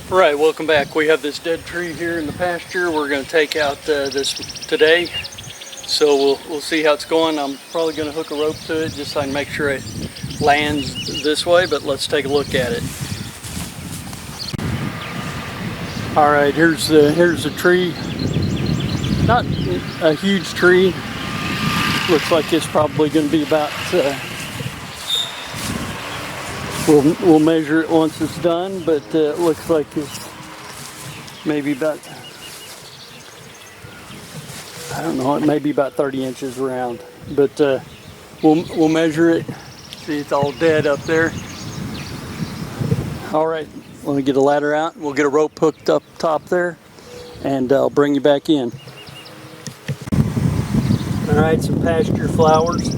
Right, welcome back. We have this dead tree here in the pasture. We're going to take out this today, so we'll see how it's going. I'm probably going to hook a rope to it just so I can make sure it lands this way, but let's take a look at it. All right, here's the tree. Not a huge tree. Looks like it's probably going to be about. We'll measure it once it's done, but it looks like it's maybe about, I don't know, it may be about 30 inches around. But we'll measure it. See, it's all dead up there. All right, let me get a ladder out. We'll get a rope hooked up top there, and I'll bring you back in. All right, some pasture flowers.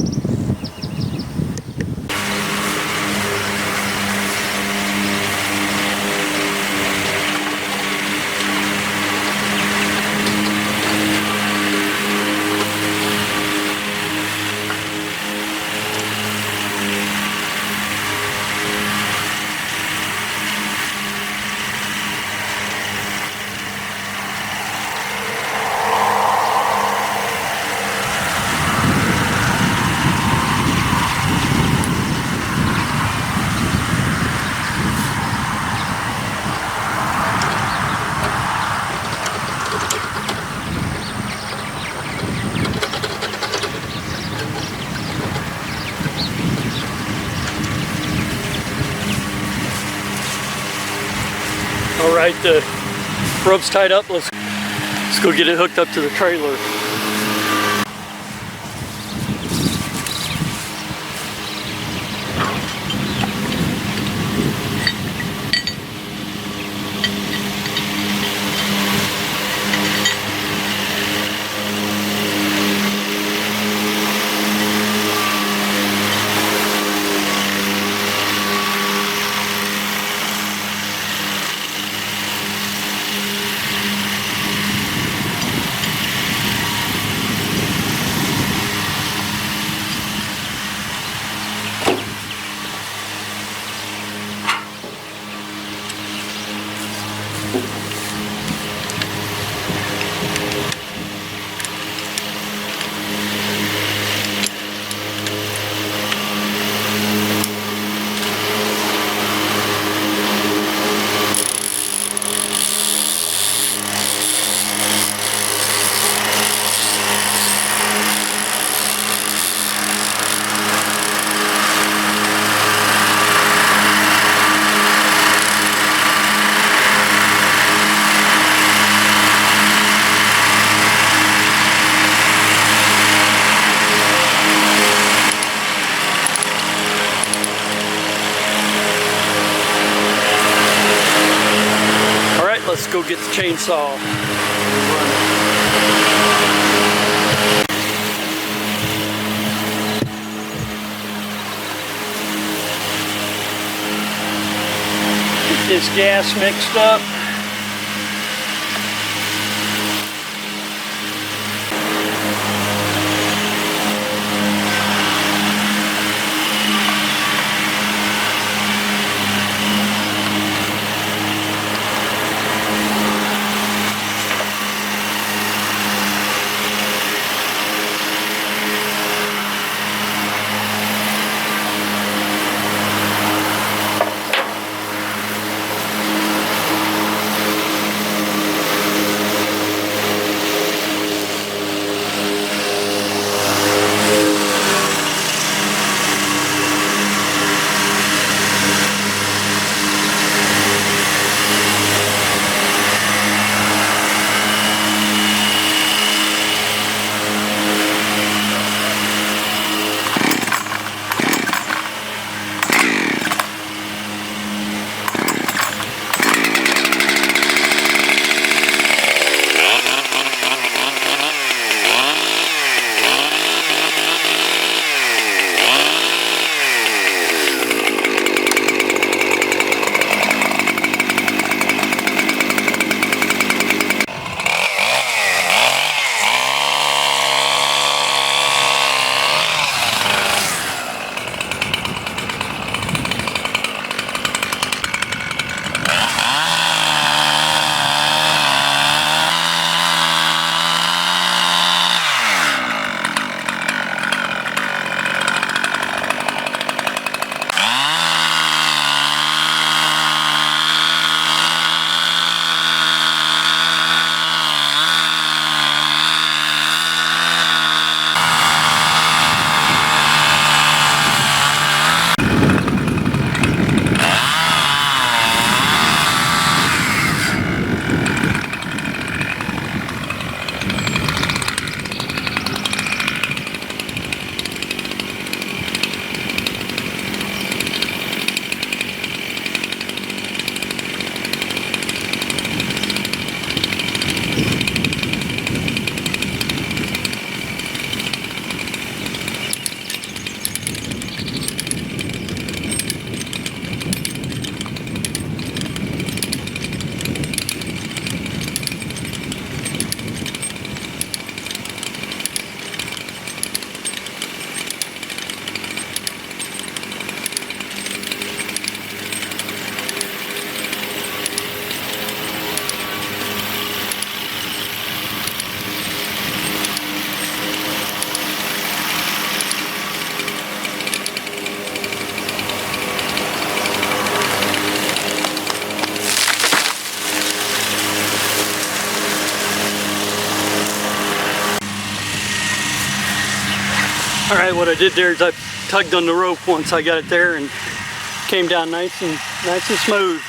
All right, the rope's tied up. Let's go get it hooked up to the trailer. Let's go get the chainsaw. Get this gas mixed up. All right, what I did there is I tugged on the rope once I got it there and came down nice and smooth.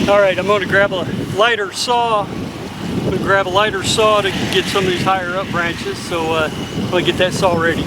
All right, I'm going to grab a lighter saw. I'm going to grab a lighter saw to get some of these higher up branches. So I'm going to get that saw ready.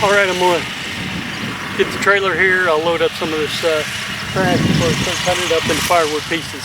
All right, I'm gonna get the trailer here. I'll load up some of this trash before I start cutting it up into firewood pieces.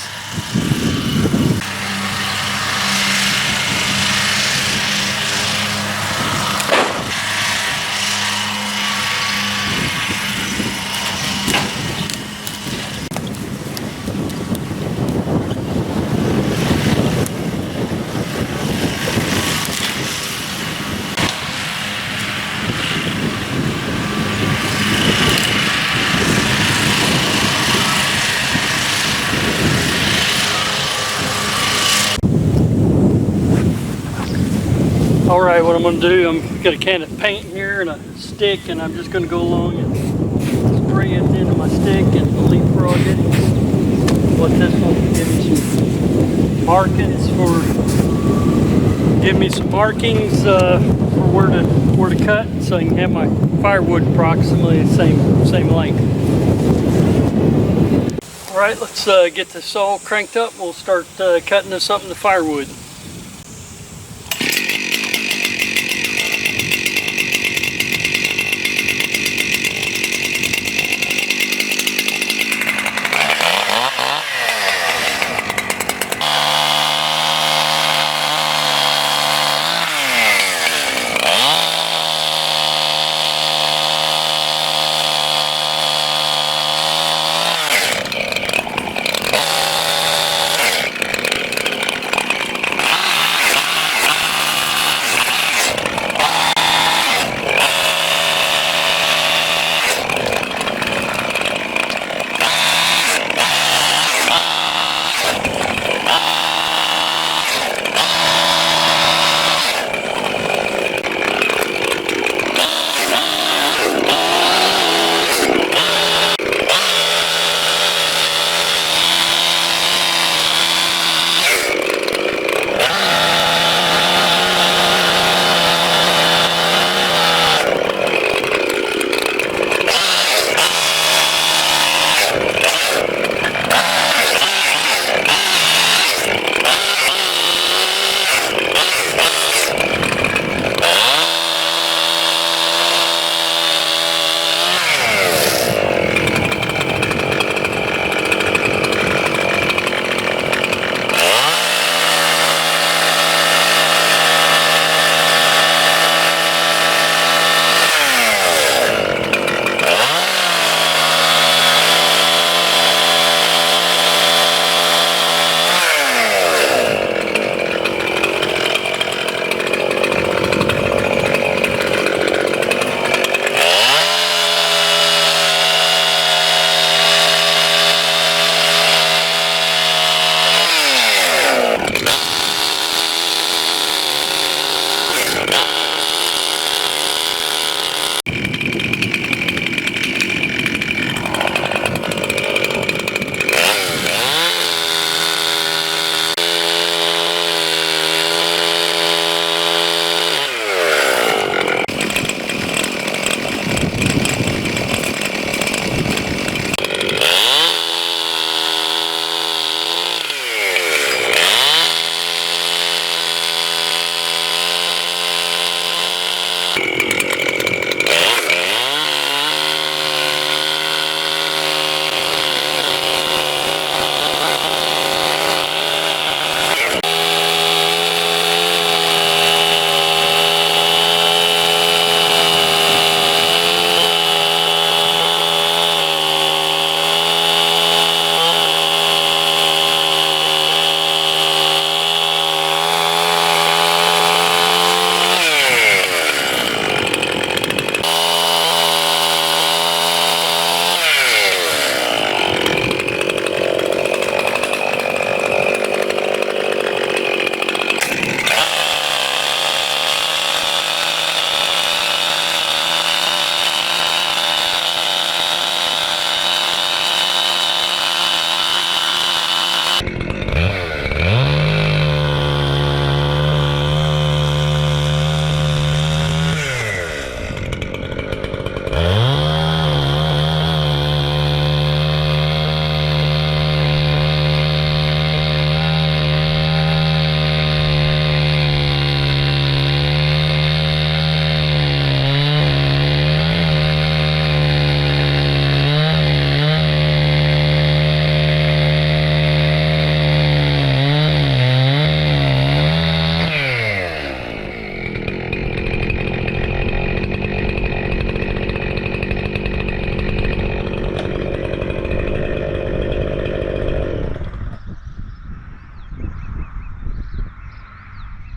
All right, what I'm going to do, I'm got a can of paint here and a stick, and I'm just going to go along and spray it into my stick and leapfrog it. What this will give me some markings for where to cut, so I can have my firewood approximately the same length. All right, let's get the saw cranked up. We'll start cutting this up into firewood.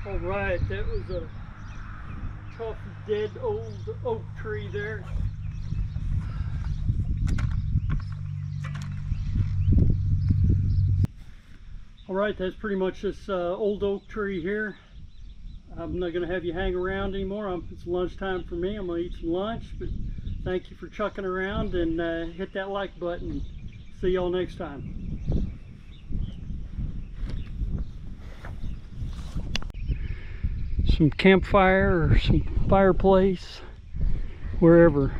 All right, that was a tough, dead old oak tree there. All right, that's pretty much this old oak tree here. I'm not going to have you hang around anymore. It's lunchtime for me. I'm going to eat some lunch, but thank you for chucking around, and hit that like button. See y'all next time. Some campfire or some fireplace, wherever.